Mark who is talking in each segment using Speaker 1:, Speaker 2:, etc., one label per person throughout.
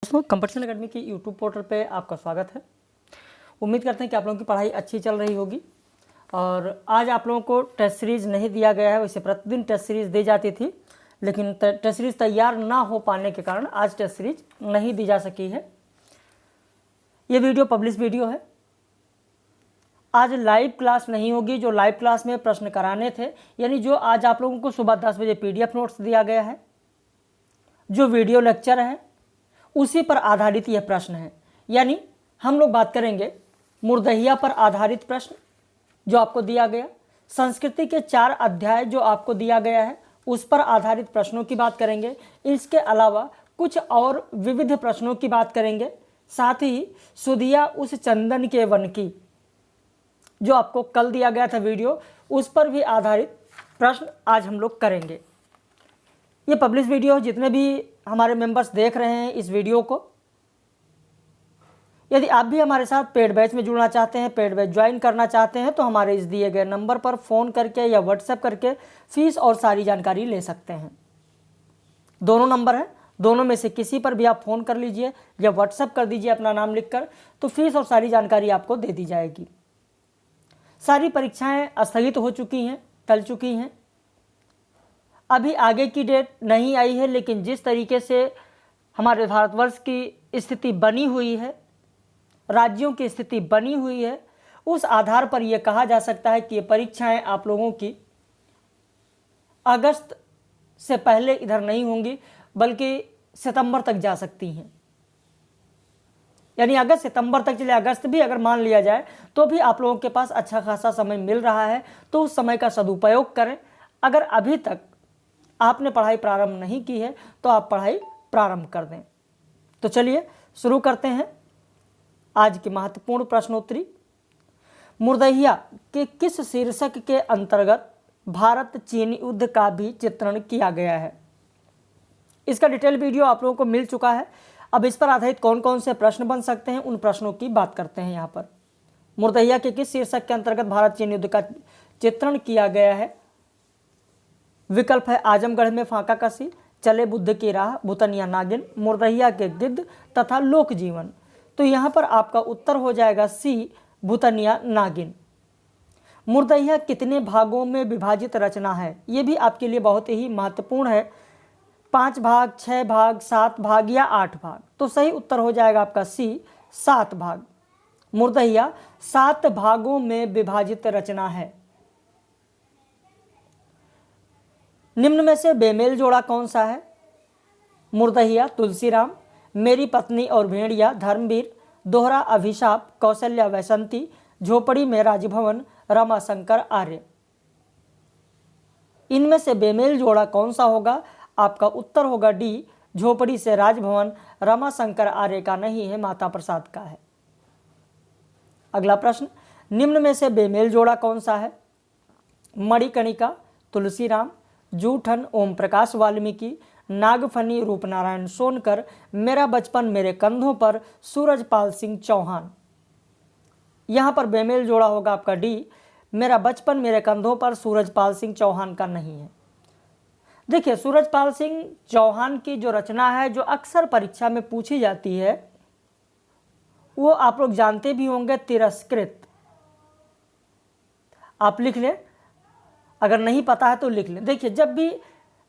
Speaker 1: दोस्तों, competition academy की YouTube portal पे आपका स्वागत है। उम्मीद करते हैं कि आप लोगों की पढ़ाई अच्छी चल रही होगी। और आज आप लोगों को टेस्ट सीरीज़ नहीं दिया गया है। वैसे प्रतिदिन टेस्ट सीरीज़ दी जाती थी, लेकिन टेस्ट सीरीज़ तैयार ना हो पाने के कारण आज टेस्ट सीरीज़ नहीं दी जा सकी है। ये वीडियो पब्लिश वीडियो है। आज लाइव क्लास नहीं होगी। जो लाइव क्लास में प्रश्न कराने थे, यानी जो आज आप लोगों को सुबह 10 बजे PDF नोट्स दिया गया है, जो वीडियो लेक्चर है, उसी पर आधारित यह प्रश्न है। यानी हम लोग बात करेंगे मुर्दहिया पर आधारित प्रश्न जो आपको दिया गया, संस्कृति के 4 अध्याय जो आपको दिया गया है उस पर आधारित प्रश्नों की बात करेंगे। इसके अलावा कुछ और विविध प्रश्नों की बात करेंगे। साथ ही सुधिया उस चंदन के वन की जो आपको कल दिया गया था वीडियो, उस पर भी आधारित प्रश्न आज हम लोग करेंगे। ये पब्लिश वीडियो, जितने भी हमारे मेंबर्स देख रहे हैं इस वीडियो को, यदि आप भी हमारे साथ पेड बैच में जुड़ना चाहते हैं, पेड बैच ज्वाइन करना चाहते हैं, तो हमारे इस दिए गए नंबर पर फ़ोन करके या व्हाट्सएप करके फीस और सारी जानकारी ले सकते हैं। दोनों नंबर हैं, दोनों में से किसी पर भी आप फ़ोन कर लीजिए या व्हाट्सएप कर दीजिए अपना नाम लिखकर, तो फीस और सारी जानकारी आपको दे दी जाएगी। सारी परीक्षाएं स्थगित हो चुकी हैं, टल चुकी हैं। अभी आगे की डेट नहीं आई है, लेकिन जिस तरीके से हमारे भारतवर्ष की स्थिति बनी हुई है, राज्यों की स्थिति बनी हुई है, उस आधार पर यह कहा जा सकता है कि ये परीक्षाएं आप लोगों की अगस्त से पहले इधर नहीं होंगी, बल्कि सितंबर तक जा सकती हैं। यानी अगस्त सितंबर तक चले, अगस्त भी अगर मान लिया जाए तो भी आप लोगों के पास अच्छा खासा समय मिल रहा है, तो उस समय का सदुपयोग करें। अगर अभी तक आपने पढ़ाई प्रारंभ नहीं की है तो आप पढ़ाई प्रारंभ कर दें। तो चलिए शुरू करते हैं आज की महत्वपूर्ण प्रश्नोत्तरी। मुर्दहिया के किस शीर्षक के अंतर्गत भारत चीन युद्ध का भी चित्रण किया गया है? इसका डिटेल वीडियो आप लोगों को मिल चुका है। अब इस पर आधारित कौन कौन से प्रश्न बन सकते हैं, उन प्रश्नों की बात करते हैं। यहाँ पर मुर्दहिया के किस शीर्षक के अंतर्गत भारत चीन युद्ध का चित्रण किया गया है? विकल्प है आजमगढ़ में फांका कसी, चले बुद्ध की राह, भूतनिया नागिन, मुर्दहिया के गिद्ध तथा लोक जीवन। तो यहाँ पर आपका उत्तर हो जाएगा सी, भूतनिया नागिन। मुर्दहिया कितने भागों में विभाजित रचना है? ये भी आपके लिए बहुत ही महत्वपूर्ण है। 5 भाग, 6 भाग, 7 भाग या 8 भाग? तो सही उत्तर हो जाएगा आपका सी, 7 भाग। मुर्दहिया 7 भागों में विभाजित रचना है। निम्न में से बेमेल जोड़ा कौन सा है? मुर्दहिया तुलसीराम, मेरी पत्नी और भेड़िया धर्मवीर, दोहरा अभिशाप कौशल्या वैसंती, झोपड़ी में राजभवन रमाशंकर आर्य। इनमें से बेमेल जोड़ा कौन सा होगा? आपका उत्तर होगा डी, झोपड़ी से राजभवन रमाशंकर आर्य का नहीं है, माता प्रसाद का है। अगला प्रश्न, निम्न में से बेमेल जोड़ा कौन सा है? मणिकर्णिका तुलसीराम, जूठन ओम प्रकाश वाल्मीकि, नागफनी रूपनारायण सोनकर, मेरा बचपन मेरे कंधों पर सूरजपाल सिंह चौहान। यहाँ पर बेमेल जोड़ा होगा आपका डी, मेरा बचपन मेरे कंधों पर सूरजपाल सिंह चौहान का नहीं है। देखिए, सूरजपाल सिंह चौहान की जो रचना है, जो अक्सर परीक्षा में पूछी जाती है, वो आप लोग जानते भी होंगे, तिरस्कृत। आप लिख लें, अगर नहीं पता है तो लिख लें। देखिए, जब भी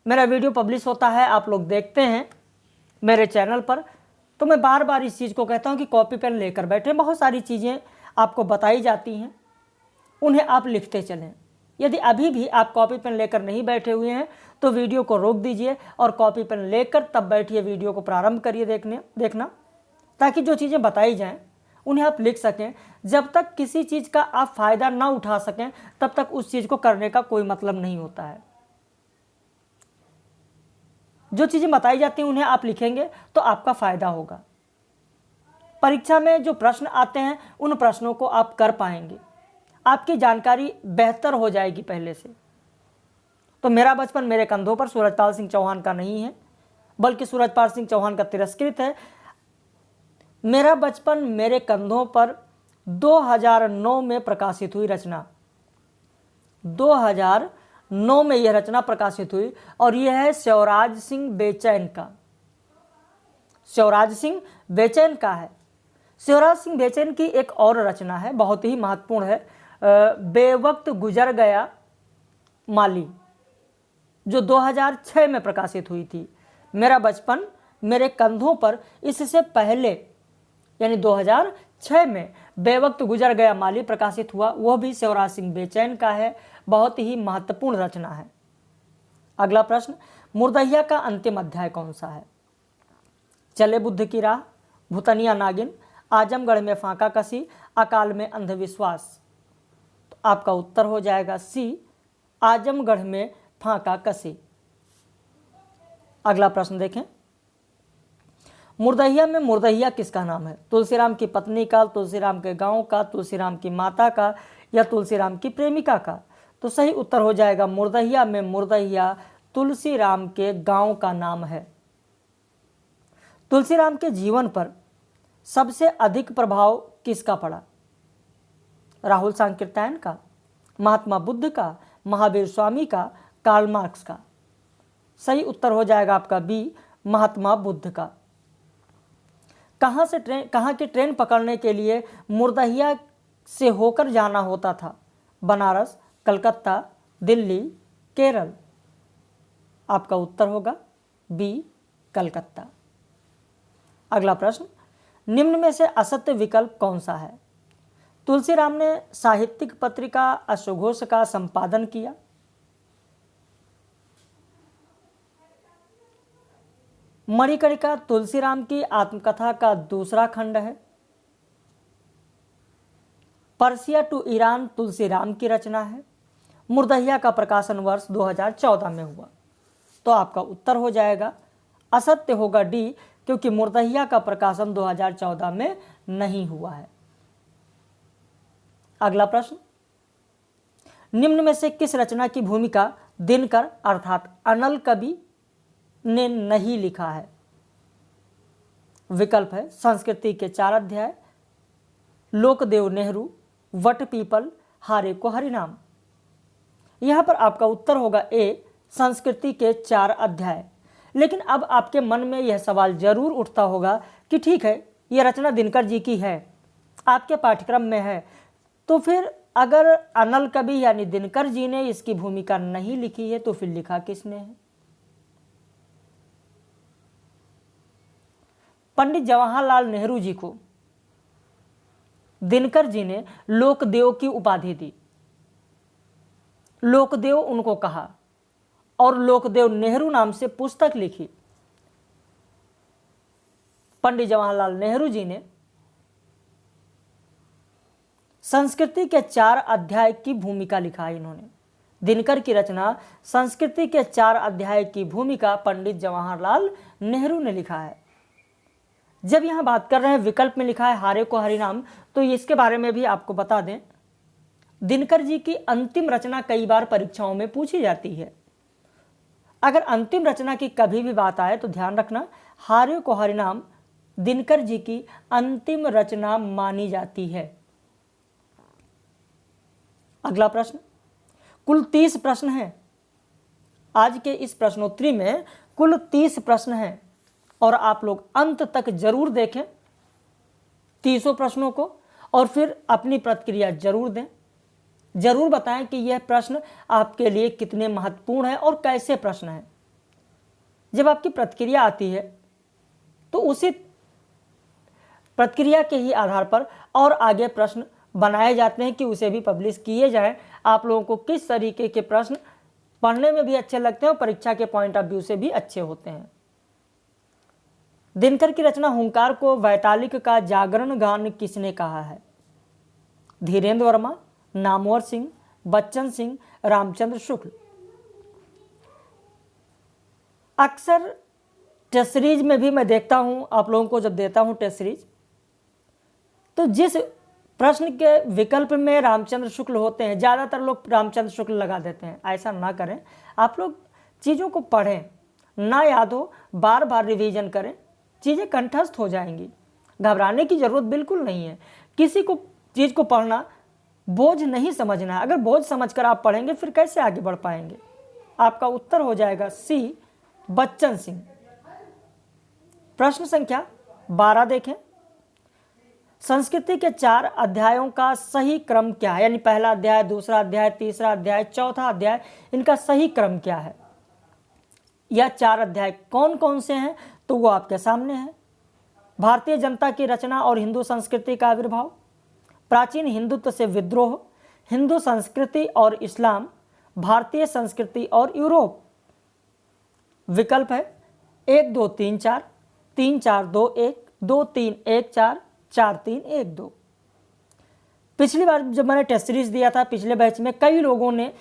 Speaker 1: मेरा वीडियो पब्लिश होता है, आप लोग देखते हैं मेरे चैनल पर, तो मैं बार बार इस चीज़ को कहता हूं कि कॉपी पेन लेकर बैठे। बहुत सारी चीज़ें आपको बताई जाती हैं, उन्हें आप लिखते चलें। यदि अभी भी आप कॉपी पेन लेकर नहीं बैठे हुए हैं तो वीडियो को रोक दीजिए और कॉपी पेन लेकर तब बैठिए, वीडियो को प्रारंभ करिए देखना, ताकि जो चीज़ें बताई जाएँ उन्हें आप लिख सकें। जब तक किसी चीज़ का आप फ़ायदा ना उठा सकें, तब तक उस चीज़ को करने का कोई मतलब नहीं होता है। जो चीज़ें बताई जाती हैं उन्हें आप लिखेंगे तो आपका फ़ायदा होगा। परीक्षा में जो प्रश्न आते हैं उन प्रश्नों को आप कर पाएंगे, आपकी जानकारी बेहतर हो जाएगी पहले से। तो मेरा बचपन मेरे कंधों पर सूरजपाल सिंह चौहान का नहीं है, बल्कि सूरजपाल सिंह चौहान का तिरस्कृत है। मेरा बचपन मेरे कंधों पर 2009 में प्रकाशित हुई रचना, 2009 में यह रचना प्रकाशित हुई और यह है शिवराज सिंह बेचैन का। शिवराज सिंह बेचैन का है। शिवराज सिंह बेचैन की एक और रचना है, बहुत ही महत्वपूर्ण है, बेवक्त गुजर गया माली, जो 2006 में प्रकाशित हुई थी। मेरा बचपन मेरे कंधों पर, इससे पहले यानी 2006 में बेवक्त गुजर गया माली प्रकाशित हुआ, वह भी शिवराज सिंह बेचैन का है। बहुत ही महत्वपूर्ण रचना है। अगला प्रश्न, मुर्दहिया का अंतिम अध्याय कौन सा है? चले बुद्ध की राह, भूतनिया नागिन, आजमगढ़ में फांका कसी, अकाल में अंधविश्वास। तो आपका उत्तर हो जाएगा सी, आजमगढ़ में फांका कसी। अगला प्रश्न देखें, मुर्दहिया में मुर्दहिया किसका नाम है? तुलसीराम की पत्नी का, तुलसीराम के गांव का, तुलसीराम की माता का, या तुलसीराम की प्रेमिका का? तो सही उत्तर हो जाएगा मुर्दहिया में मुर्दहिया तुलसीराम के गांव का नाम है। तुलसीराम के जीवन पर सबसे अधिक प्रभाव किसका पड़ा? राहुल सांकृत्यायन का, महात्मा बुद्ध का, महावीर स्वामी का, कार्ल मार्क्स का? सही उत्तर हो जाएगा आपका बी, महात्मा बुद्ध का। कहाँ की ट्रेन पकड़ने के लिए मुर्दहिया से होकर जाना होता था? बनारस, कलकत्ता, दिल्ली, केरल? आपका उत्तर होगा बी, कलकत्ता। अगला प्रश्न, निम्न में से असत्य विकल्प कौन सा है? तुलसीराम ने साहित्यिक पत्रिका अश्वघोष का संपादन किया। मणिकर्णिका तुलसीराम की आत्मकथा का दूसरा खंड है। पर्सिया टू ईरान तुलसीराम की रचना है। मुर्दहिया का प्रकाशन वर्ष 2014 में हुआ। तो आपका उत्तर हो जाएगा, असत्य होगा डी, क्योंकि मुर्दहिया का प्रकाशन 2014 में नहीं हुआ है। अगला प्रश्न, निम्न में से किस रचना की भूमिका दिनकर अर्थात अनल कवि ने नहीं लिखा है? विकल्प है संस्कृति के 4 अध्याय, लोकदेव नेहरू, वट पीपल, हारे को हरिनाम। यहां पर आपका उत्तर होगा ए, संस्कृति के 4 अध्याय। लेकिन अब आपके मन में यह सवाल जरूर उठता होगा कि ठीक है, यह रचना दिनकर जी की है, आपके पाठ्यक्रम में है, तो फिर अगर अनल कवि यानी दिनकर जी ने इसकी भूमिका नहीं लिखी है तो फिर लिखा किसने है? पंडित जवाहरलाल नेहरू जी को दिनकर जी ने लोकदेव की उपाधि दी। लोकदेव उनको कहा और लोकदेव नेहरू नाम से पुस्तक लिखी। पंडित जवाहरलाल नेहरू जी ने संस्कृति के 4 अध्याय की भूमिका लिखा। इन्होंने दिनकर की रचना संस्कृति के 4 अध्याय की भूमिका पंडित जवाहरलाल नेहरू ने लिखा है। जब यहां बात कर रहे हैं विकल्प में लिखा है हारे को हरिनाम, तो इसके बारे में भी आपको बता दें, दिनकर जी की अंतिम रचना कई बार परीक्षाओं में पूछी जाती है। अगर अंतिम रचना की कभी भी बात आए तो ध्यान रखना, हारे को हरिनाम दिनकर जी की अंतिम रचना मानी जाती है। अगला प्रश्न, कुल 30 प्रश्न हैं। आज के इस प्रश्नोत्तरी में कुल 30 प्रश्न हैं और आप लोग अंत तक जरूर देखें 30 प्रश्नों को और फिर अपनी प्रतिक्रिया जरूर दें। जरूर बताएं कि यह प्रश्न आपके लिए कितने महत्वपूर्ण है और कैसे प्रश्न है। जब आपकी प्रतिक्रिया आती है तो उसी प्रतिक्रिया के ही आधार पर और आगे प्रश्न बनाए जाते हैं कि उसे भी पब्लिश किए जाएं। आप लोगों को किस तरीके के प्रश्न पढ़ने में भी अच्छे लगते हैं और परीक्षा के पॉइंट ऑफ व्यू से भी अच्छे होते हैं। दिनकर की रचना हुंकार को वैतालिक का जागरण गान किसने कहा है? धीरेन्द्र वर्मा, नामवर सिंह, बच्चन सिंह, रामचंद्र शुक्ल। अक्सर टेस्ट सीरीज में भी मैं देखता हूं, आप लोगों को जब देता हूं टेस्ट सीरीज, तो जिस प्रश्न के विकल्प में रामचंद्र शुक्ल होते हैं, ज़्यादातर लोग रामचंद्र शुक्ल लगा देते हैं। ऐसा ना करें, आप लोग चीज़ों को पढ़ें, ना याद हो बार बार रिवीजन करें, चीज़ें कंठस्थ हो जाएंगी। घबराने की ज़रूरत बिल्कुल नहीं है। किसी को चीज़ को पढ़ना बोझ नहीं समझना है। अगर बोझ समझकर आप पढ़ेंगे फिर कैसे आगे बढ़ पाएंगे? आपका उत्तर हो जाएगा सी, बच्चन सिंह। प्रश्न संख्या 12 देखें। संस्कृति के 4 अध्यायों का सही क्रम क्या है, यानी पहला अध्याय, दूसरा अध्याय, तीसरा अध्याय, चौथा अध्याय, इनका सही क्रम क्या है? यह 4 अध्याय कौन कौन से हैं तो वो आपके सामने है। भारतीय जनता की रचना और हिंदू संस्कृति का आविर्भाव, प्राचीन हिंदुत्व से विद्रोह, हिंदू संस्कृति और इस्लाम, भारतीय संस्कृति और यूरोप। विकल्प है 1 2 3 4, 3 4 2 1, 2 3 1 4, 4 3 1 2। पिछली बार जब मैंने टेस्ट सीरीज दिया था पिछले बैच में, कई लोगों ने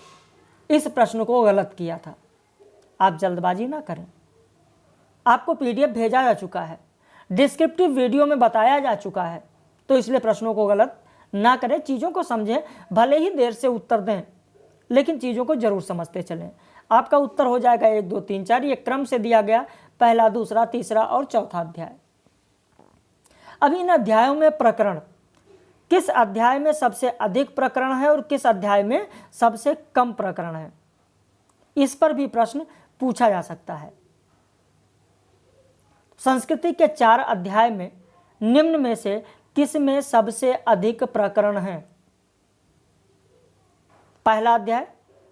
Speaker 1: इस प्रश्न को गलत किया था। आप जल्दबाजी ना करें, आपको पीडीएफ भेजा जा चुका है, डिस्क्रिप्टिव वीडियो में बताया जा चुका है, तो इसलिए प्रश्नों को गलत ना करें, चीज़ों को समझें। भले ही देर से उत्तर दें लेकिन चीज़ों को जरूर समझते चलें। आपका उत्तर हो जाएगा 1 2 3 4, ये क्रम से दिया गया, पहला, दूसरा, तीसरा और चौथा अध्याय। अब इन अध्यायों में प्रकरण, किस अध्याय में सबसे अधिक प्रकरण है और किस अध्याय में सबसे कम प्रकरण है, इस पर भी प्रश्न पूछा जा सकता है। संस्कृति के 4 अध्याय में निम्न में से किस में सबसे अधिक प्रकरण हैं? पहला अध्याय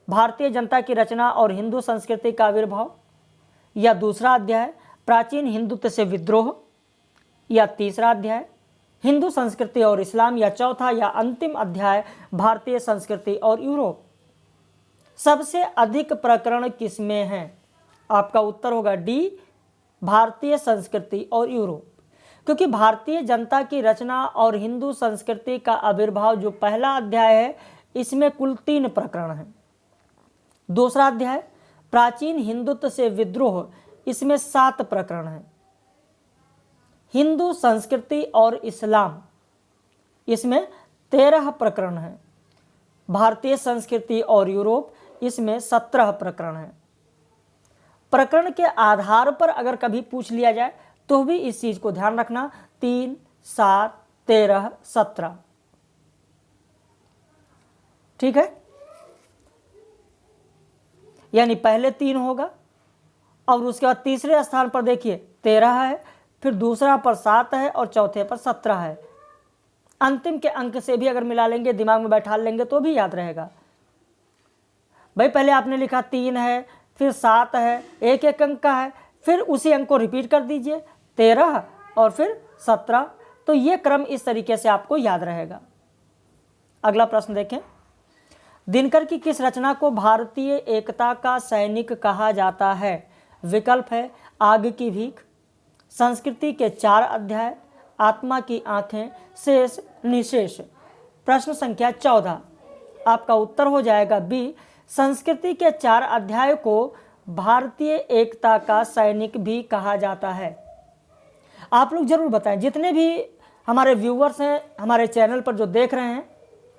Speaker 1: भारतीय जनता की रचना और हिंदू संस्कृति का आविर्भाव, या दूसरा अध्याय प्राचीन हिंदुत्व से विद्रोह, या तीसरा अध्याय हिंदू संस्कृति और इस्लाम, या चौथा या अंतिम अध्याय भारतीय संस्कृति और यूरोप। सबसे अधिक प्रकरण किसमें हैं? आपका उत्तर होगा डी, भारतीय संस्कृति और यूरोप, क्योंकि भारतीय जनता की रचना और हिंदू संस्कृति का आविर्भाव जो पहला अध्याय है इसमें कुल 3 प्रकरण हैं। दूसरा अध्याय प्राचीन हिंदुत्व से विद्रोह, इसमें 7 प्रकरण हैं। हिंदू संस्कृति और इस्लाम, इसमें 13 प्रकरण हैं। भारतीय संस्कृति और यूरोप, इसमें 17 प्रकरण हैं। प्रकरण के आधार पर अगर कभी पूछ लिया जाए तो भी इस चीज को ध्यान रखना, 3 7 13 17, ठीक है। यानी पहले 3 होगा और उसके बाद तीसरे स्थान पर देखिए 13 है, फिर दूसरा पर 7 है और चौथे पर 17 है। अंतिम के अंक से भी अगर मिला लेंगे, दिमाग में बैठा लेंगे तो भी याद रहेगा। भाई पहले आपने लिखा 3 है, फिर 7 है, एक एक अंक का है, फिर उसी अंक को रिपीट कर दीजिए 13 और फिर 17, तो ये क्रम इस तरीके से आपको याद रहेगा। अगला प्रश्न देखें। दिनकर की किस रचना को भारतीय एकता का सैनिक कहा जाता है? विकल्प है आग की भीख, संस्कृति के 4 अध्याय, आत्मा की आंखें, शेष निशेष। प्रश्न संख्या 14, आपका उत्तर हो जाएगा बी, संस्कृति के 4 अध्याय को भारतीय एकता का सैनिक भी कहा जाता है। आप लोग जरूर बताएं, जितने भी हमारे व्यूअर्स हैं हमारे चैनल पर जो देख रहे हैं,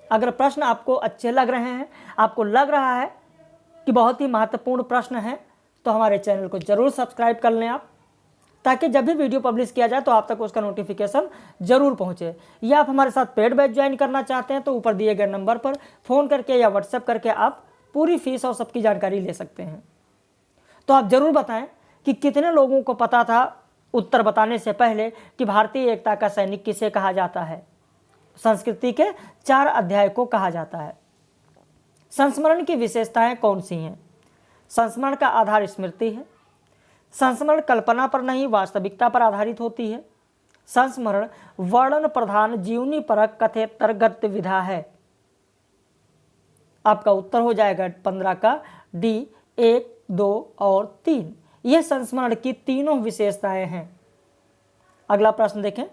Speaker 1: अगर प्रश्न आपको अच्छे लग रहे हैं, आपको लग रहा है कि बहुत ही महत्वपूर्ण प्रश्न है, तो हमारे चैनल को जरूर सब्सक्राइब कर लें आप, ताकि जब भी वीडियो पब्लिश किया जाए तो आप तक उसका नोटिफिकेशन जरूर पहुंचे। या आप हमारे साथ पेड बैच ज्वाइन करना चाहते हैं तो ऊपर दिए गए नंबर पर फ़ोन करके या व्हाट्सएप करके आप पूरी फीस और सबकी जानकारी ले सकते हैं। तो आप जरूर बताएं कि कितने लोगों को पता था उत्तर बताने से पहले कि भारतीय एकता का सैनिक किसे कहा जाता है? संस्कृति के 4 अध्याय को कहा जाता है। संस्मरण की विशेषताएं कौन सी हैं? संस्मरण का आधार स्मृति है। संस्मरण कल्पना पर नहीं वास्तविकता पर आधारित होती है। संस्मरण वर्णन प्रधान जीवनी परक कथेतर गद्य विधा है। आपका उत्तर हो जाएगा 15 का डी, 1 2 और 3। यह संस्मरण की तीनों विशेषताएं हैं। अगला प्रश्न देखें।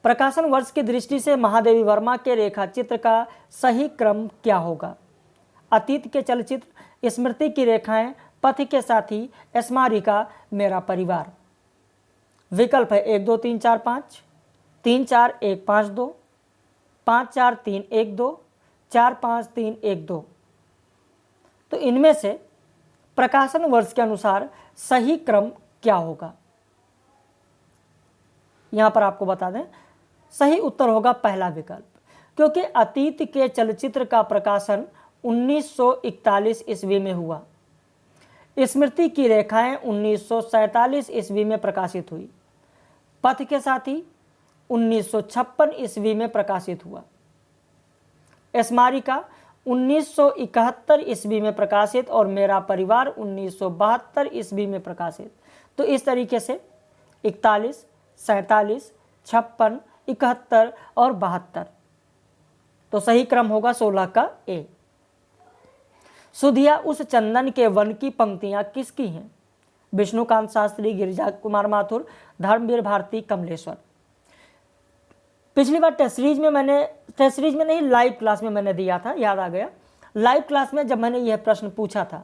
Speaker 1: प्रकाशन वर्ष की दृष्टि से महादेवी वर्मा के रेखा चित्र का सही क्रम क्या होगा? अतीत के चलचित्र, स्मृति की रेखाएं, पथ के साथी, स्मारिका, मेरा परिवार। विकल्प है 1 2 3 4 5, 3 4 1 5 2, 5 4 3 1 2, 4 5 3 1 2। तो इनमें से प्रकाशन वर्ष के अनुसार सही क्रम क्या होगा? यहां पर आपको बता दें, सही उत्तर होगा पहला विकल्प, क्योंकि अतीत के चलचित्र का प्रकाशन 1941 ईस्वी में हुआ। स्मृति की रेखाएं 1947 ईस्वी में प्रकाशित हुई। पथ के साथी 1956 ईस्वी में प्रकाशित हुआ। स्मारिका 1971 ईस्वी में प्रकाशित और मेरा परिवार 1972 ईस्वी में प्रकाशित। तो इस तरीके से 41, 47, 56, 71 और 72। तो सही क्रम होगा 16 का ए। सुधिया उस चंदन के वन की पंक्तियां किसकी हैं? विष्णुकांत शास्त्री, गिरिजा कुमार माथुर, धर्मवीर भारती, कमलेश्वर। पिछली बार टेस्ट सीरीज में नहीं, लाइव क्लास में मैंने दिया था, याद आ गया। लाइव क्लास में जब मैंने यह प्रश्न पूछा था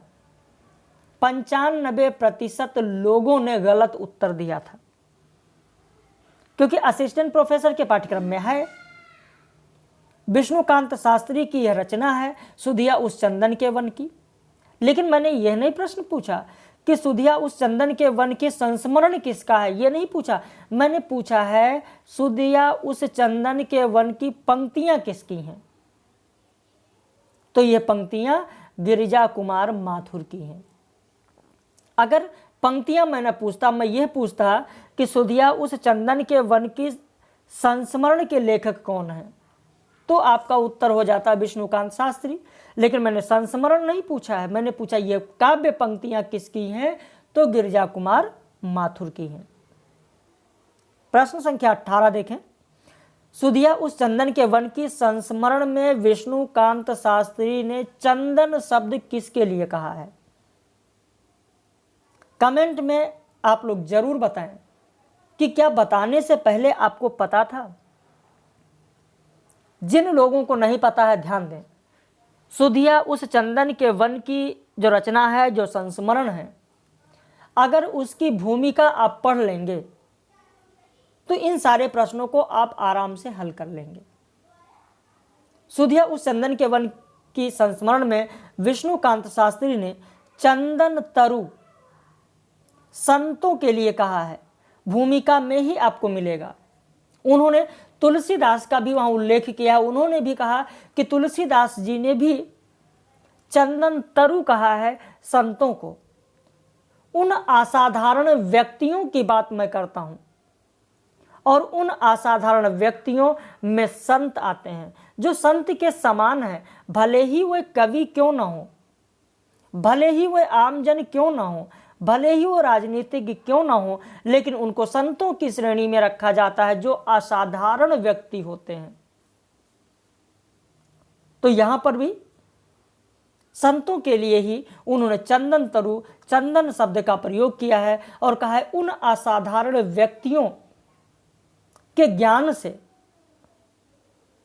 Speaker 1: 95% लोगों ने गलत उत्तर दिया था, क्योंकि असिस्टेंट प्रोफेसर के पाठ्यक्रम में है। विष्णुकांत शास्त्री की यह रचना है सुधिया उस चंदन के वन की। लेकिन मैंने यह नहीं प्रश्न पूछा कि सुधिया उस चंदन के वन की संस्मरण किसका है, यह नहीं पूछा। मैंने पूछा है सुधिया उस चंदन के वन की पंक्तियां किसकी हैं। तो ये पंक्तियां गिरिजा कुमार माथुर की हैं। अगर पंक्तियां मैं यह पूछता कि सुधिया उस चंदन के वन की संस्मरण के लेखक कौन है, तो आपका उत्तर हो जाता विष्णुकांत शास्त्री। लेकिन मैंने संस्मरण नहीं पूछा है, मैंने पूछा ये काव्य पंक्तियां किसकी हैं, तो गिरिजा कुमार माथुर की हैं। प्रश्न संख्या 18 देखें। सुधिया उस चंदन के वन की संस्मरण में विष्णुकांत शास्त्री ने चंदन शब्द किसके लिए कहा है? कमेंट में आप लोग जरूर बताएं कि क्या बताने से पहले आपको पता था। जिन लोगों को नहीं पता है ध्यान दें। सुधिया उस चंदन के वन की जो रचना है, जो संस्मरण है, अगर उसकी भूमिका आप पढ़ लेंगे तो इन सारे प्रश्नों को आप आराम से हल कर लेंगे। सुधिया उस चंदन के वन की संस्मरण में विष्णुकांत शास्त्री ने चंदन तरु संतों के लिए कहा है, भूमिका में ही आपको मिलेगा। उन्होंने तुलसीदास का भी वहां उल्लेख किया। उन्होंने भी कहा कि तुलसीदास जी ने भी चंदन तरु कहा है संतों को। उन असाधारण व्यक्तियों की बात मैं करता हूं, और उन असाधारण व्यक्तियों में संत आते हैं जो संत के समान हैं। भले ही वह कवि क्यों ना हो, भले ही वह आमजन क्यों ना हो, भले ही वो राजनीतिज्ञ क्यों ना हो, लेकिन उनको संतों की श्रेणी में रखा जाता है जो असाधारण व्यक्ति होते हैं। तो यहां पर भी संतों के लिए ही उन्होंने चंदन तरु, चंदन शब्द का प्रयोग किया है और कहा है उन असाधारण व्यक्तियों के ज्ञान से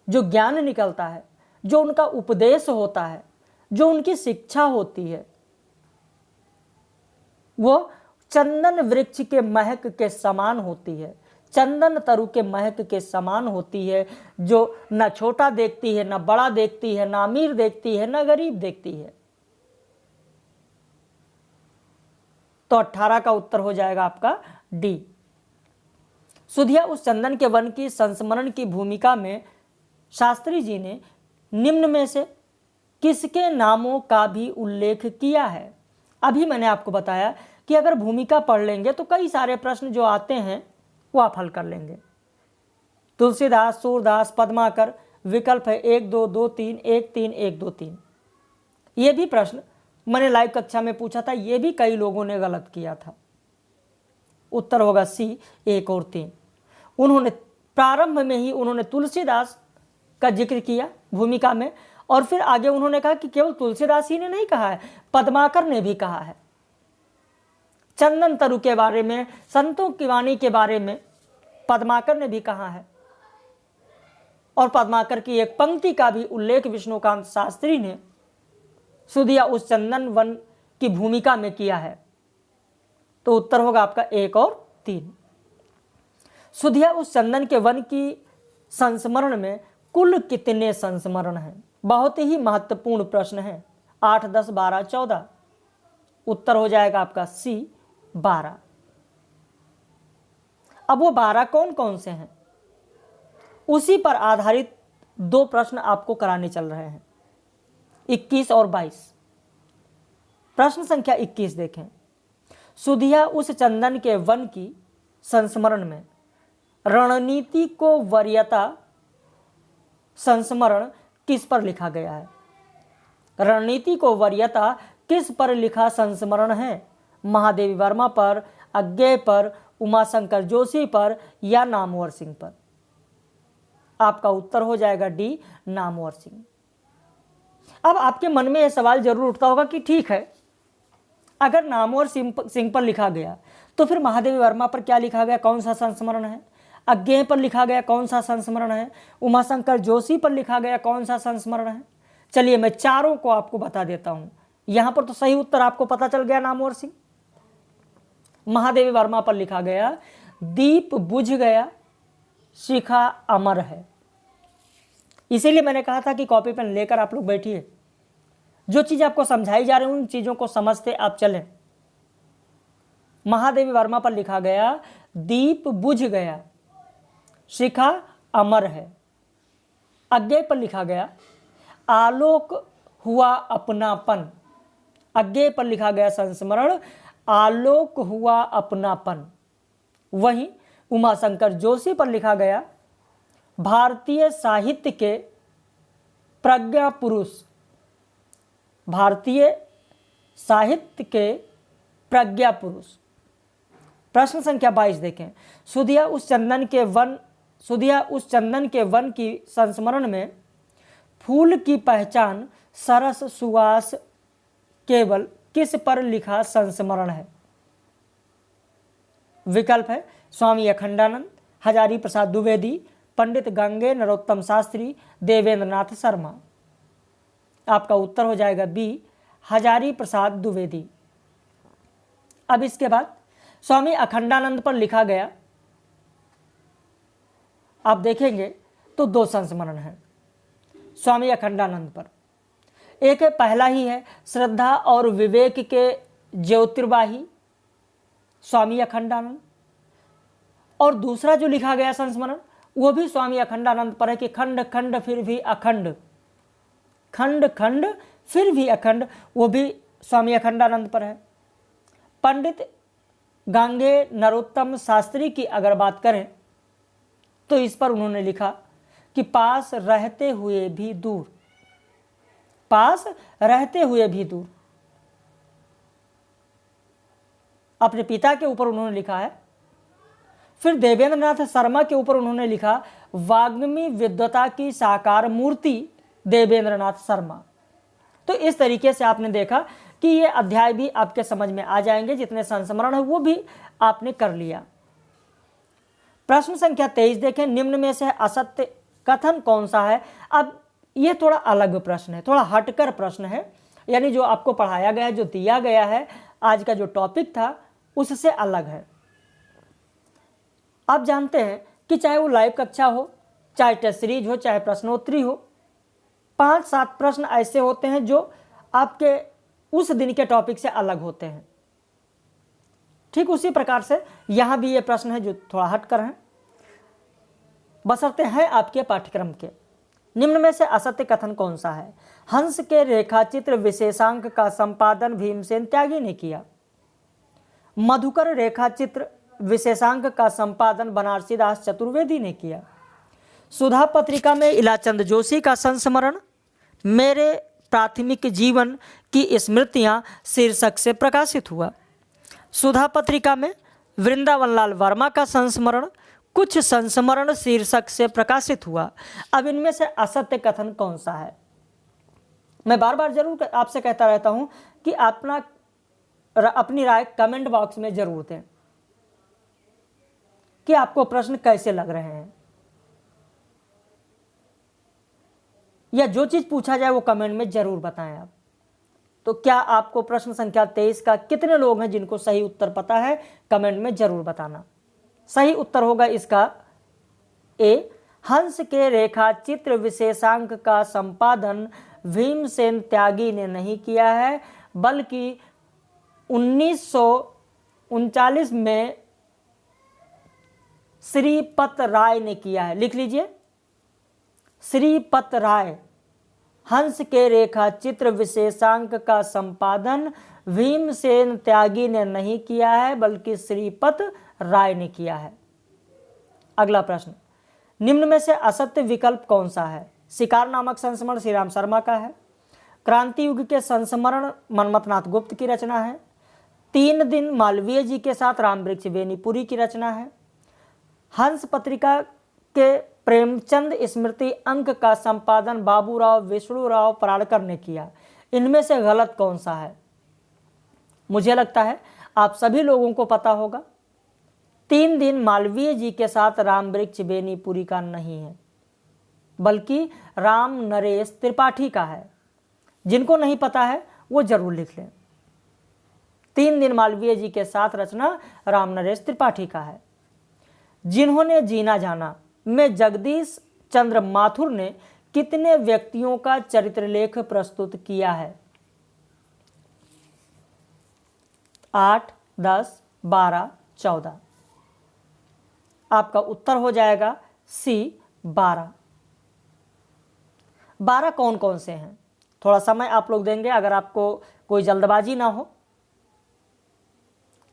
Speaker 1: जो ज्ञान निकलता है, जो उनका उपदेश होता है, जो उनकी शिक्षा होती है, वो चंदन वृक्ष के महक के समान होती है, चंदन तरु के महक के समान होती है, जो न छोटा देखती है, न बड़ा देखती है, न अमीर देखती है, न गरीब देखती है। तो 18 का उत्तर हो जाएगा आपका डी। सुधिया उस चंदन के वन की संस्मरण की भूमिका में शास्त्री जी ने निम्न में से किसके नामों का भी उल्लेख किया है? अभी मैंने आपको बताया कि अगर भूमिका पढ़ लेंगे तो कई सारे प्रश्न जो आते हैं वो आप हल कर लेंगे। तुलसीदास, सूरदास, पद्माकर, विकल्प है 1 2 2 3 1 3 1 2 3। ये भी प्रश्न मैंने लाइव कक्षा में पूछा था, ये भी कई लोगों ने गलत किया था। उत्तर होगा सी 1 और 3। उन्होंने प्रारंभ में ही उन्होंने तुलसीदास का जिक्र किया भूमिका में, और फिर आगे उन्होंने कहा कि केवल तुलसीदास ही ने नहीं कहा है, पद्माकर ने भी कहा है। चंदन तरु के बारे में, संतों की वाणी के बारे में पद्माकर ने भी कहा है, और पद्माकर की एक पंक्ति का भी उल्लेख विष्णुकांत शास्त्री ने सुधिया उस चंदन वन की भूमिका में किया है। तो उत्तर होगा आपका 1 और 3। सुधिया उस चंदन के वन की संस्मरण में कुल कितने संस्मरण हैं? बहुत ही महत्वपूर्ण प्रश्न है। 8 10 12 14। उत्तर हो जाएगा आपका सी 12। अब वो 12 कौन कौन से हैं, उसी पर आधारित 2 प्रश्न आपको कराने चल रहे हैं, 21 और 22। प्रश्न संख्या 21 देखें। सुधिया उस चंदन के वन की संस्मरण में रणनीति को वरीयता संस्मरण किस पर लिखा गया है? रणनीति को वरीयता किस पर लिखा संस्मरण है? महादेवी वर्मा पर, अज्ञेय पर, उमाशंकर जोशी पर या नामवर सिंह पर? आपका उत्तर हो जाएगा डी, नामवर सिंह। अब आपके मन में यह सवाल जरूर उठता होगा कि ठीक है, अगर नामवर सिंह पर लिखा गया तो फिर महादेवी वर्मा पर क्या लिखा गया, कौन सा संस्मरण है? अज्ञेय पर लिखा गया, कौन सा संस्मरण है? उमाशंकर जोशी पर लिखा गया, कौन सा संस्मरण है? चलिए मैं चारों को आपको बता देता हूं। यहां पर तो सही उत्तर आपको पता चल गया, नामवर सिंह। महादेवी वर्मा पर लिखा गया दीप बुझ गया शिखा अमर है। इसीलिए मैंने कहा था कि कॉपी पेन लेकर आप लोग बैठिए, जो चीज आपको समझाई जा रही है उन चीजों को समझते आप चलें। महादेवी वर्मा पर लिखा गया दीप बुझ गया शिखा अमर है। अज्ञेय पर लिखा गया आलोक हुआ अपनापन। अज्ञेय पर लिखा गया संस्मरण आलोक हुआ अपनापन। वहीं उमाशंकर जोशी पर लिखा गया भारतीय साहित्य के प्रज्ञा पुरुष। भारतीय साहित्य के प्रज्ञा पुरुष। प्रश्न संख्या 22 देखें। सुधिया उस चंदन के वन की संस्मरण में फूल की पहचान सरस सुवास केवल किस पर लिखा संस्मरण है? विकल्प है स्वामी अखंडानंद, हजारी प्रसाद द्विवेदी, पंडित गंगे नरोत्तम शास्त्री, देवेंद्र नाथ शर्मा। आपका उत्तर हो जाएगा बी, हजारी प्रसाद द्विवेदी। अब इसके बाद स्वामी अखंडानंद पर लिखा गया, आप देखेंगे तो दो संस्मरण हैं स्वामी अखंडानंद पर। एक है, पहला ही है श्रद्धा और विवेक के ज्योतिर्वाही स्वामी अखंडानंद, और दूसरा जो लिखा गया संस्मरण वो भी स्वामी अखंडानंद पर है कि खंड खंड फिर भी अखंड, खंड खंड फिर भी अखंड, वो भी स्वामी अखंडानंद पर है। पंडित गांगे नरोत्तम शास्त्री की अगर बात करें तो इस पर उन्होंने लिखा कि पास रहते हुए भी दूर, पास रहते हुए भी दूर। अपने पिता के ऊपर उन्होंने लिखा है। फिर देवेंद्र नाथ शर्मा के ऊपर उन्होंने लिखा वाग्मी विद्वता की साकार मूर्ति देवेंद्र नाथ शर्मा। तो इस तरीके से आपने देखा कि ये अध्याय भी आपके समझ में आ जाएंगे, जितने संस्मरण है वो भी आपने कर लिया। प्रश्न संख्या 23 देखें। निम्न में से असत्य कथन कौन सा है? अब ये थोड़ा अलग प्रश्न है, थोड़ा हटकर प्रश्न है, यानी जो आपको पढ़ाया गया है, जो दिया गया है, आज का जो टॉपिक था उससे अलग है। आप जानते हैं कि चाहे वो लाइव कक्षा हो, चाहे टेस्ट सीरीज हो, चाहे प्रश्नोत्तरी हो, 5-7 प्रश्न ऐसे होते हैं जो आपके उस दिन के टॉपिक से अलग होते हैं। ठीक उसी प्रकार से यहां भी ये प्रश्न है जो थोड़ा हटकर हैं, बशर्ते हैं आपके पाठ्यक्रम के। निम्न में से असत्य कथन कौन सा है? हंस के रेखाचित्र विशेषांक का संपादन भीमसेन त्यागी ने किया। मधुकर रेखाचित्र विशेषांक का संपादन बनारसीदास चतुर्वेदी ने किया। सुधा पत्रिका में इलाचंद जोशी का संस्मरण मेरे प्राथमिक जीवन की स्मृतियां शीर्षक से प्रकाशित हुआ। सुधा पत्रिका में वृंदावनलाल वर्मा का संस्मरण कुछ संस्मरण शीर्षक से प्रकाशित हुआ। अब इनमें से असत्य कथन कौन सा है? मैं बार बार जरूर आपसे कहता रहता हूं कि अपनी राय कमेंट बॉक्स में जरूर दें कि आपको प्रश्न कैसे लग रहे हैं, या जो चीज पूछा जाए वो कमेंट में जरूर बताएं आप। तो क्या आपको प्रश्न संख्या 23 का कितने लोग हैं जिनको सही उत्तर पता है? कमेंट में जरूर बताना। सही उत्तर होगा इसका ए, हंस के रेखा चित्र विशेषांक का संपादन भीमसेन त्यागी ने नहीं किया है, बल्कि 1939 में श्रीपत राय ने किया है। लिख लीजिए, श्रीपत राय हंस के रेखा चित्र विशेषांक का संपादन भीमसेन त्यागी ने नहीं किया है बल्कि श्रीपत राय ने किया है। अगला प्रश्न, निम्न में से असत्य विकल्प कौन सा है? शिकार नामक संस्मरण श्री राम शर्मा का है। क्रांति युग के संस्मरण मनमथनाथ गुप्त की रचना है। 3 दिन मालवीय जी के साथ रामवृक्ष बेनीपुरी की रचना है। हंस पत्रिका के प्रेमचंद स्मृति अंक का संपादन बाबूराव विष्णुराव पराड़कर ने किया। इनमें से गलत कौन सा है? मुझे लगता है आप सभी लोगों को पता होगा। 3 दिन मालवीय जी के साथ रामवृक्ष बेनीपुरी का नहीं है बल्कि राम नरेश त्रिपाठी का है। जिनको नहीं पता है वो जरूर लिख लें। 3 दिन मालवीय जी के साथ रचना राम नरेश त्रिपाठी का है। जिन्होंने जीना जाना में जगदीश चंद्र माथुर ने कितने व्यक्तियों का चरित्रलेख प्रस्तुत किया है? 8, 10, 12, 14। आपका उत्तर हो जाएगा सी 12। 12 कौन कौन से हैं? थोड़ा समय आप लोग देंगे, अगर आपको कोई जल्दबाजी ना हो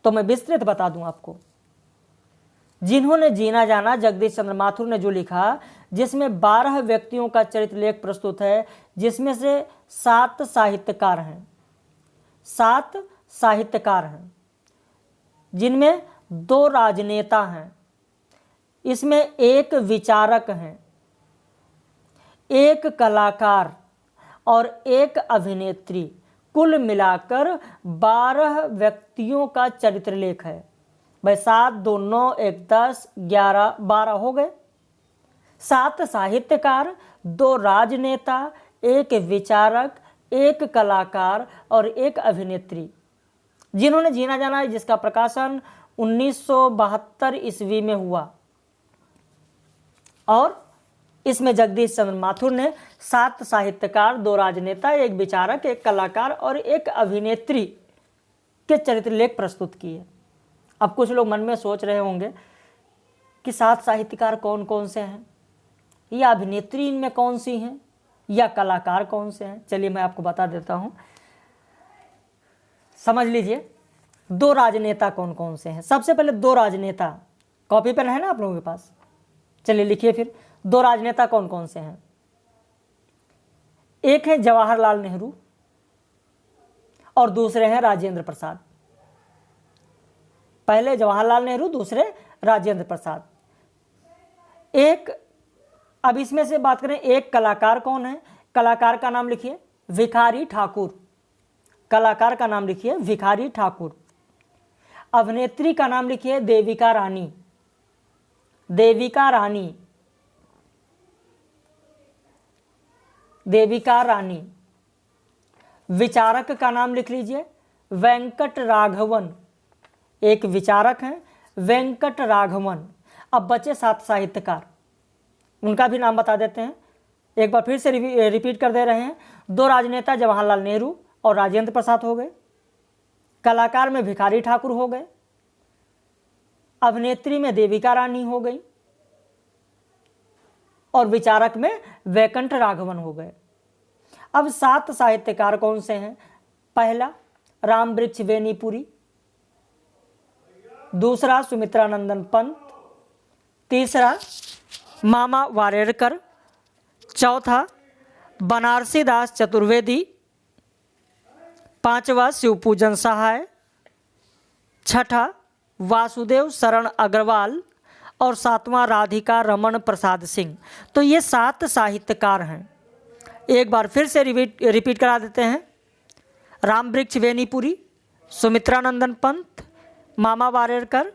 Speaker 1: तो मैं विस्तृत बता दूं आपको। जिन्होंने जीना जाना जगदीश चंद्र माथुर ने जो लिखा, जिसमें 12 व्यक्तियों का चरित्रलेख प्रस्तुत है, जिसमें से 7 साहित्यकार हैं। 7 साहित्यकार हैं जिनमें 2 राजनेता हैं, इसमें 1 विचारक हैं, 1 कलाकार और 1 अभिनेत्री। कुल मिलाकर 12 व्यक्तियों का चरित्रलेख है। भाई 7, 2, 9, 1, 10, 11, 12 हो गए। 7 साहित्यकार, 2 राजनेता, 1 विचारक, 1 कलाकार और 1 अभिनेत्री, जिन्होंने जीना जाना है, जिसका प्रकाशन 1972 ईस्वी में हुआ। और इसमें जगदीश चंद्र माथुर ने 7 साहित्यकार, 2 राजनेता, 1 विचारक, 1 कलाकार और 1 अभिनेत्री के चरित्रलेख प्रस्तुत किए। अब कुछ लोग मन में सोच रहे होंगे कि 7 साहित्यकार कौन कौन से हैं, या अभिनेत्री इनमें कौन सी हैं, या कलाकार कौन से हैं। चलिए मैं आपको बता देता हूं। समझ लीजिए 2 राजनेता कौन कौन से हैं। सबसे पहले 2 राजनेता, कॉपी पेन है ना आप लोगों के पास? चलिए लिखिए फिर। 2 राजनेता कौन कौन से हैं? एक है जवाहरलाल नेहरू और दूसरे हैं राजेंद्र प्रसाद। पहले जवाहरलाल नेहरू, दूसरे राजेंद्र प्रसाद। अब इसमें से बात करें, एक कलाकार कौन है? कलाकार का नाम लिखिए भिखारी ठाकुर। कलाकार का नाम लिखिए भिखारी ठाकुर। अभिनेत्री का नाम लिखिए देविका रानी। देविका रानी। देविका रानी। विचारक का नाम लिख लीजिए वेंकट राघवन। एक विचारक हैं वेंकट राघवन। अब बचे 7 साहित्यकार, उनका भी नाम बता देते हैं। एक बार फिर से रिपीट कर दे रहे हैं। 2 राजनेता जवाहरलाल नेहरू और राजेंद्र प्रसाद हो गए। कलाकार में भिखारी ठाकुर हो गए। अभिनेत्री में देविका रानी हो गई और विचारक में वेंकट राघवन हो गए। अब 7 साहित्यकार कौन से हैं? पहला रामवृक्ष बेनीपुरी, दूसरा सुमित्रानंदन पंत, तीसरा मामा वारेरकर, चौथा बनारसी दास चतुर्वेदी, 5वां शिवपूजन सहाय, 6ठा वासुदेव शरण अग्रवाल और 7वां राधिका रमन प्रसाद सिंह। तो ये 7 साहित्यकार हैं। एक बार फिर से रिपीट करा देते हैं। रामवृक्ष बेनीपुरी, सुमित्रानंदन पंत, मामा वारेरकर,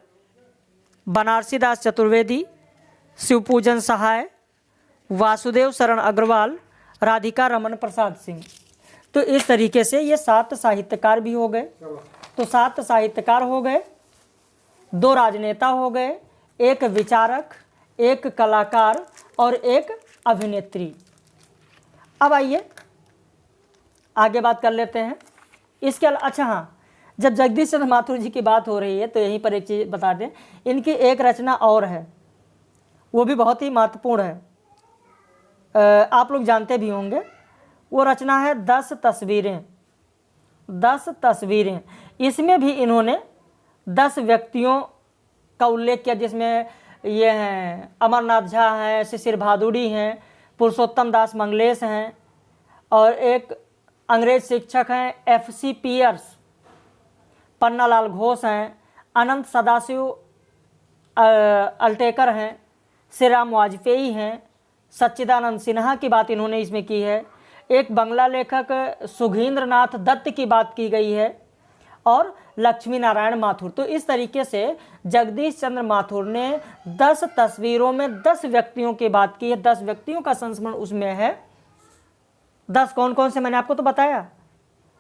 Speaker 1: बनारसी दास चतुर्वेदी, शिवपूजन सहाय, वासुदेव शरण अग्रवाल, राधिका रमन प्रसाद सिंह। तो इस तरीके से ये 7 साहित्यकार भी हो गए। तो 7 साहित्यकार हो गए, 2 राजनेता हो गए, 1 विचारक, 1 कलाकार और 1 अभिनेत्री। अब आइए आगे बात कर लेते हैं। इसके अच्छा हाँ, जब जगदीश चंद्र माथुर जी की बात हो रही है तो यहीं पर एक चीज़ बता दें, इनकी एक रचना और है, वो भी बहुत ही महत्वपूर्ण है, आप लोग जानते भी होंगे। वो रचना है 10 तस्वीरें। 10 तस्वीरें, इसमें भी इन्होंने 10 व्यक्तियों का उल्लेख किया, जिसमें ये हैं अमरनाथ झा हैं, शिशिर भादुड़ी हैं, पुरुषोत्तम दास मंगलेश हैं, और एक अंग्रेज शिक्षक हैं FC पियर्स, पन्नालाल घोष हैं, अनंत सदाशिव अल्टेकर हैं, श्री राम वाजपेयी हैं, सच्चिदानंद सिन्हा की बात इन्होंने इसमें की है, एक बंगला लेखक सुधींद्र नाथ दत्त की बात की गई है, और लक्ष्मी नारायण माथुर। तो इस तरीके से जगदीश चंद्र माथुर ने 10 तस्वीरों में 10 व्यक्तियों की बात की है। 10 व्यक्तियों का संस्मरण उसमें है। 10 कौन कौन से मैंने आपको तो बताया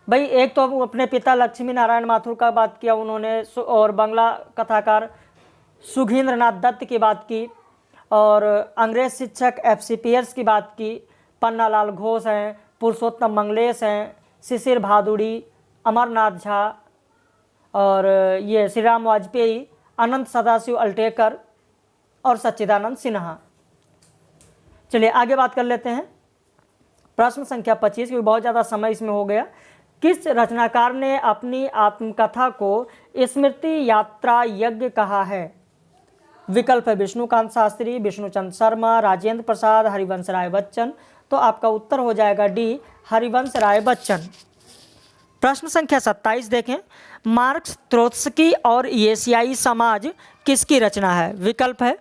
Speaker 1: भाई। एक तो अपने पिता लक्ष्मी नारायण माथुर का बात किया उन्होंने, और बंगला कथाकार सुधींद्र नाथ दत्त की बात की, और अंग्रेज शिक्षक FC पियर्स की बात की, पन्नालाल घोष हैं, पुरुषोत्तम मंगलेश हैं, शिशिर भादुड़ी, अमरनाथ झा, और ये श्री राम वाजपेयी, अनंत सदाशिव अल्टेकर और सच्चिदानंद सिन्हा। चलिए आगे बात कर लेते हैं। प्रश्न संख्या 25, क्योंकि बहुत ज़्यादा समय इसमें हो गया। किस रचनाकार ने अपनी आत्मकथा को स्मृति यात्रा यज्ञ कहा है? विकल्प है विष्णुकांत शास्त्री, विष्णुचंद्र शर्मा, राजेंद्र प्रसाद, हरिवंश राय बच्चन। तो आपका उत्तर हो जाएगा डी, हरिवंश राय बच्चन। प्रश्न संख्या 27 देखें। मार्क्स, त्रोत्स्की और एशियाई समाज किसकी रचना है? विकल्प है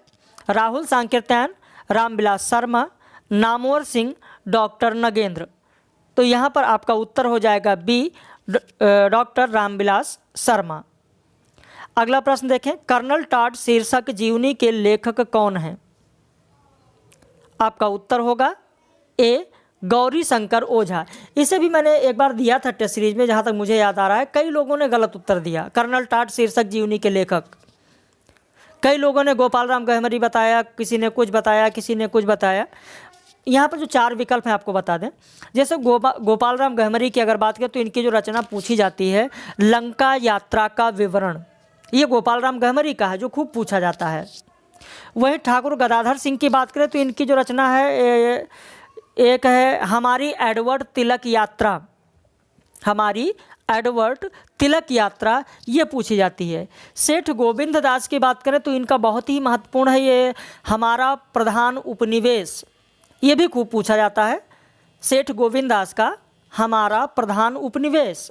Speaker 1: राहुल सांकृत्यायन, रामविलास शर्मा, नामवर सिंह, डॉक्टर नगेंद्र। तो यहाँ पर आपका उत्तर हो जाएगा बी, डॉक्टर रामविलास शर्मा। अगला प्रश्न देखें। कर्नल टॉड शीर्षक जीवनी के लेखक कौन हैं? आपका उत्तर होगा ए, गौरी शंकर ओझा। इसे भी मैंने एक बार दिया था टेस्ट सीरीज में, जहाँ तक मुझे याद आ रहा है। कई लोगों ने गलत उत्तर दिया। कर्नल टॉड शीर्षक जीवनी के लेखक, कई लोगों ने गोपाल राम गहमरी बताया, किसी ने कुछ बताया, किसी ने कुछ बताया। यहाँ पर जो 4 विकल्प हैं आपको बता दें। जैसे गोपाल राम गहमरी की अगर बात करें तो इनकी जो रचना पूछी जाती है लंका यात्रा का विवरण, ये गोपाल राम गहमरी का है, जो खूब पूछा जाता है। वहीं ठाकुर गदाधर सिंह की बात करें तो इनकी जो रचना है एक है हमारी एडवर्ड तिलक यात्रा, हमारी एडवर्ड तिलक यात्रा, ये पूछी जाती है। सेठ गोविंद दास की बात करें तो इनका बहुत ही महत्वपूर्ण है ये हमारा प्रधान उपनिवेश, ये भी खूब पूछा जाता है। सेठ गोविंद दास का हमारा प्रधान उपनिवेश।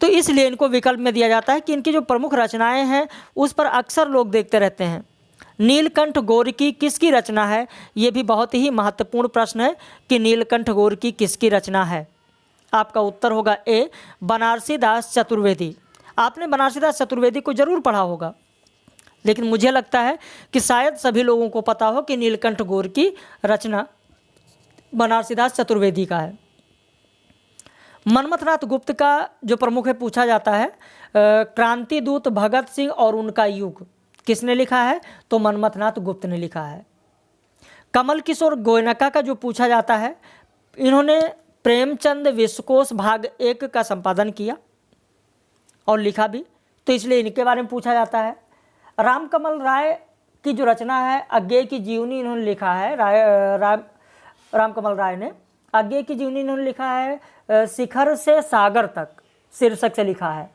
Speaker 1: तो इसलिए इनको विकल्प में दिया जाता है कि इनकी जो प्रमुख रचनाएं हैं उस पर अक्सर लोग देखते रहते हैं। नीलकंठ गोरकी किसकी रचना है? ये भी बहुत ही महत्वपूर्ण प्रश्न है कि नीलकंठ गोरकी किसकी रचना है। आपका उत्तर होगा ए, बनारसी दास चतुर्वेदी। आपने बनारसी दास चतुर्वेदी को जरूर पढ़ा होगा, लेकिन मुझे लगता है कि शायद सभी लोगों को पता हो कि नीलकंठ गोरकी रचना बनारसी दास चतुर्वेदी का है। मनमथनाथ गुप्त का जो प्रमुख है पूछा जाता है क्रांति दूत भगत सिंह और उनका युग किसने लिखा है? तो मनमथनाथ गुप्त ने लिखा है। कमल किशोर गोयनका का जो पूछा जाता है, इन्होंने प्रेमचंद विश्वकोश भाग 1 का संपादन किया और लिखा भी, तो इसलिए इनके बारे में पूछा जाता है। रामकमल राय की जो रचना है अज्ञेय की जीवनी, इन्होंने लिखा है रामकमल राय ने अज्ञेय की जीवनी इन्होंने लिखा है शिखर से सागर तक शीर्षक से लिखा है।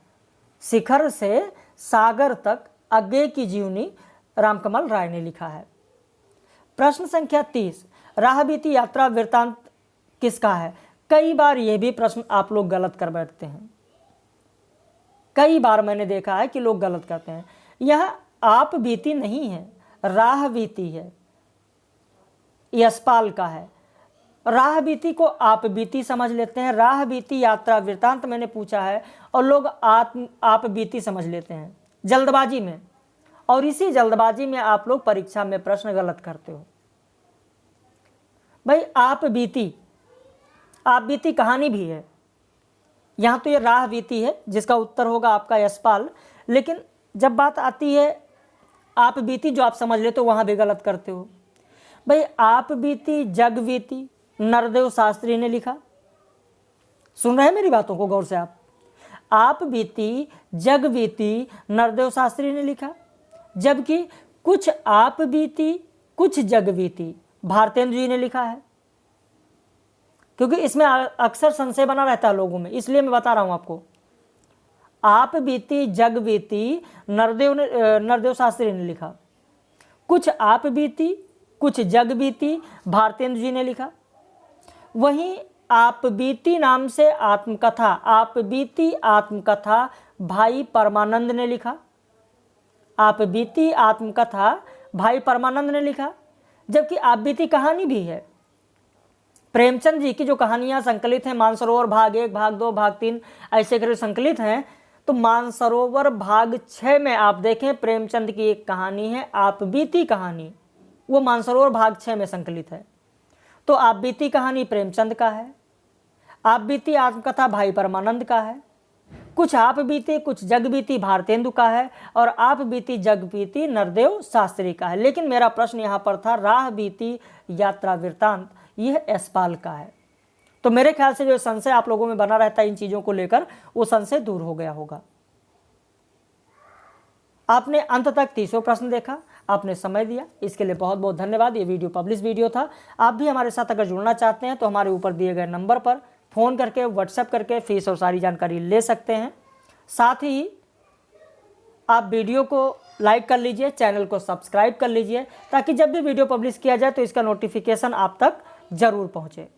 Speaker 1: शिखर से सागर तक अज्ञेय की जीवनी रामकमल राय ने लिखा है। प्रश्न संख्या 30, राह बीती यात्रा वृत्तांत किसका है? कई बार यह भी प्रश्न आप लोग गलत कर बैठते हैं। कई बार मैंने देखा है कि लोग गलत करते हैं। यह आप बीती नहीं है, राह बीती है, यशपाल का है। राह बीती को आप बीती समझ लेते हैं। राह बीती यात्रा वृत्तांत मैंने पूछा है और लोग आप बीती समझ लेते हैं जल्दबाजी में, और इसी जल्दबाजी में आप लोग परीक्षा में प्रश्न गलत करते हो। भाई आप बीती कहानी भी है। यहाँ तो ये राह बीती है जिसका उत्तर होगा आपका यशपाल, लेकिन जब बात आती है आप बीती जो आप समझ लेते हो वहाँ भी गलत करते हो। भाई आप बीती जग बीती नरदेव शास्त्री ने लिखा। सुन रहे हैं मेरी बातों को गौर से आप बीती जग बीती नरदेव शास्त्री ने लिखा, जबकि कुछ आप बीती कुछ जग बीती भारतेंदु जी ने लिखा है। क्योंकि इसमें अक्सर संशय बना रहता है लोगों में, इसलिए मैं बता रहा हूँ आपको। आप बीती जग बीती नरदेव शास्त्री ने लिखा। कुछ आप बीती कुछ जग बीती भारतेंदु जी ने लिखा। वहीं आप बीती नाम से आत्मकथा, आप बीती आत्मकथा भाई परमानंद ने लिखा। आप बीती आत्मकथा भाई परमानंद ने लिखा। जबकि आप बीती कहानी भी है, प्रेमचंद जी की जो कहानियां संकलित हैं, मानसरोवर भाग 1, भाग 2, भाग 3 ऐसे करके संकलित हैं। तो मानसरोवर भाग 6 में आप देखें प्रेमचंद की एक कहानी है आप बीती कहानी, वो मानसरोवर भाग 6 में संकलित है। तो आप बीती कहानी प्रेमचंद का है, आप बीती आत्मकथा भाई परमानंद का है, कुछ आप बीती कुछ जग बीती भारतेंदु का है, और आप बीती जग बीती नरदेव शास्त्री का है। लेकिन मेरा प्रश्न यहाँ पर था राह बीती यात्रा वृत्तांत, यह यशपाल का है। तो मेरे ख्याल से जो संशय आप लोगों में बना रहता है इन चीज़ों को लेकर, वो संशय दूर हो गया होगा। आपने अंत तक 30वां प्रश्न देखा, आपने समय दिया, इसके लिए बहुत बहुत धन्यवाद। ये वीडियो पब्लिश वीडियो था। आप भी हमारे साथ अगर जुड़ना चाहते हैं तो हमारे ऊपर दिए गए नंबर पर फ़ोन करके, व्हाट्सएप करके फीस और सारी जानकारी ले सकते हैं। साथ ही आप वीडियो को लाइक कर लीजिए, चैनल को सब्सक्राइब कर लीजिए, ताकि जब भी वीडियो पब्लिश किया जाए तो इसका नोटिफिकेशन आप तक ज़रूर पहुँचे।